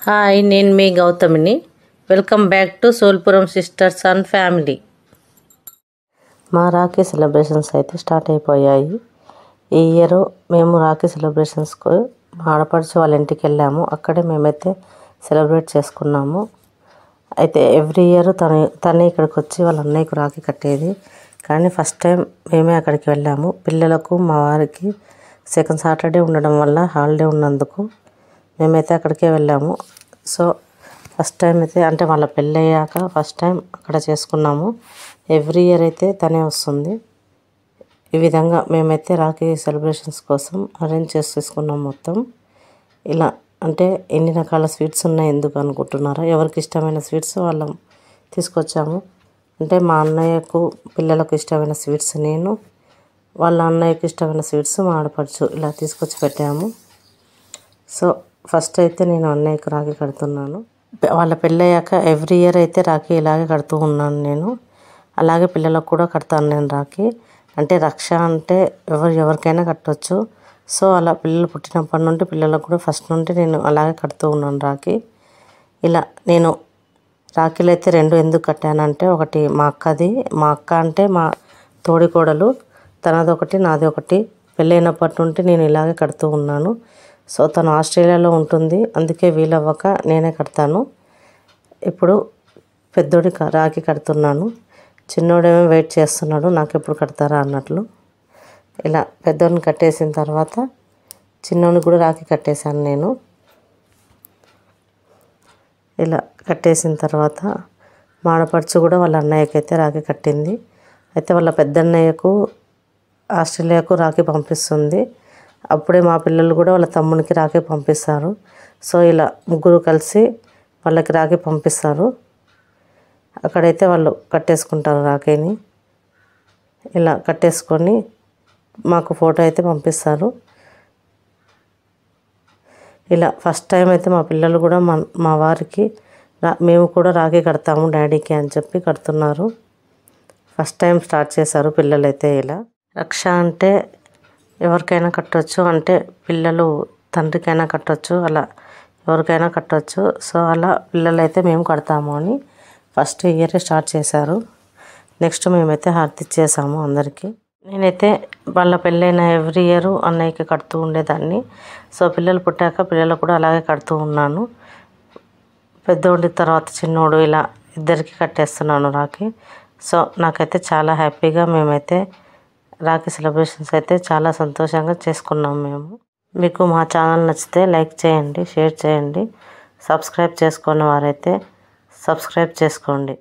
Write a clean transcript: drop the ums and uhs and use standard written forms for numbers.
Hi, నేను మీ గౌతమిని. Welcome back to Solpuram sisters and family. మా రాఖీ సెలబ్రేషన్స్ అయితే స్టార్ట్ అయిపోయాయి. ఈ ఇయర్ మేము రాఖీ సెలబ్రేషన్స్కు మా ఆడపడుచు వాళ్ళ ఇంటికి వెళ్ళాము. అక్కడే మేమైతే సెలబ్రేట్ చేసుకున్నాము. అయితే ఎవ్రీ ఇయర్ తనే ఇక్కడికి వచ్చి వాళ్ళ అన్నయ్యకు రాఖీ కట్టేది. కానీ ఫస్ట్ టైం మేమే అక్కడికి వెళ్ళాము. పిల్లలకు మా వారికి సెకండ్ సాటర్డే ఉండడం వల్ల హాలిడే ఉన్నందుకు మేమైతే అక్కడికే వెళ్ళాము. సో ఫస్ట్ టైం అయితే అంటే వాళ్ళ పెళ్ళి అయ్యాక ఫస్ట్ టైం అక్కడ చేసుకున్నాము. ఎవ్రీ ఇయర్ అయితే తనే వస్తుంది. ఈ విధంగా మేమైతే రాఖీ సెలబ్రేషన్స్ కోసం అరేంజ్ చేసుకున్నాం మొత్తం. ఇలా అంటే ఎన్ని రకాల స్వీట్స్ ఉన్నాయి ఎందుకు అనుకుంటున్నారా? ఎవరికి ఇష్టమైన స్వీట్స్ వాళ్ళం తీసుకొచ్చాము. అంటే మా అన్నయ్యకు పిల్లలకు ఇష్టమైన స్వీట్స్ నేను, వాళ్ళ అన్నయ్యకు ఇష్టమైన స్వీట్స్ మా ఆడపడుచు ఇలా తీసుకొచ్చి పెట్టాము. సో ఫస్ట్ అయితే నేను అన్నయ్యకు రాఖీ కడుతున్నాను. వాళ్ళ పెళ్ళయ్యాక ఎవ్రీ ఇయర్ అయితే రాఖీ ఇలాగే కడుతూ ఉన్నాను నేను. అలాగే పిల్లలకు కూడా కడతాను నేను రాఖీ. అంటే రక్ష అంటే ఎవరికైనా కట్టవచ్చు. సో అలా పిల్లలు పుట్టినప్పటి నుండి పిల్లలకు కూడా ఫస్ట్ నుండి నేను అలాగే కడుతూ ఉన్నాను రాఖీ. ఇలా నేను రాఖీలు అయితే రెండు ఎందుకు కట్టానంటే, ఒకటి మా అక్కది, మా అక్క అంటే మా తోడికోడలు, తనదొకటి నాది ఒకటి. పెళ్ళైనప్పటి నుండి నేను ఇలాగే కడుతూ ఉన్నాను. సో తను ఆస్ట్రేలియాలో ఉంటుంది, అందుకే వీలవ్వక నేనే కడతాను. ఇప్పుడు పెద్దోడి రాఖీ కడుతున్నాను. చిన్నోడేమో వెయిట్ చేస్తున్నాడు నాకు ఎప్పుడు కడతారా అన్నట్లు. ఇలా పెద్దోడిని కట్టేసిన తర్వాత చిన్నోడిని కూడా రాఖీ కట్టేశాను నేను. ఇలా కట్టేసిన తర్వాత మా ఆడపడుచు కూడా వాళ్ళ అన్నయ్యకి అయితే రాఖీ కట్టింది. అయితే వాళ్ళ పెద్దన్నయ్యకు ఆస్ట్రేలియాకు రాఖీ పంపిస్తుంది. అప్పుడే మా పిల్లలు కూడా వాళ్ళ తమ్మునికి రాఖీ పంపిస్తారు. సో ఇలా ముగ్గురు కలిసి వాళ్ళకి రాఖీ పంపిస్తారు. అక్కడైతే వాళ్ళు కట్టేసుకుంటారు రాఖీని. ఇలా కట్టేసుకొని మాకు ఫోటో అయితే పంపిస్తారు. ఇలా ఫస్ట్ టైం అయితే మా పిల్లలు కూడా మా వారికి మేము కూడా రాఖీ కడతాము డాడీకి అని చెప్పి కడుతున్నారు. ఫస్ట్ టైం స్టార్ట్ చేశారు పిల్లలైతే. ఇలా రక్ష అంటే ఎవరికైనా కట్టవచ్చు, అంటే పిల్లలు తండ్రికైనా కట్టవచ్చు, అలా ఎవరికైనా కట్టవచ్చు. సో అలా పిల్లలైతే మేము కడతాము అని ఫస్ట్ ఇయరే స్టార్ట్ చేశారు. నెక్స్ట్ మేమైతే హారతి ఇచ్చేసాము అందరికీ. నేనైతే వాళ్ళ పెళ్ళైన ఎవ్రీ ఇయర్ అన్నయ్యకి కడుతూ ఉండేదాన్ని. సో పిల్లలు పుట్టాక పిల్లలు కూడా అలాగే కడుతూ ఉన్నాను. పెద్దోడి తర్వాత చిన్నోడు ఇలా ఇద్దరికి కట్టేస్తున్నాను రాఖీ. సో నాకైతే చాలా హ్యాపీగా మేమైతే రాఖీ సెలబ్రేషన్స్ అయితే చాలా సంతోషంగా చేసుకున్నాం మేము. మీకు మా ఛానల్ నచ్చితే లైక్ చేయండి, షేర్ చేయండి. సబ్స్క్రైబ్ చేసుకున్న వారైతే సబ్స్క్రైబ్ చేసుకోండి.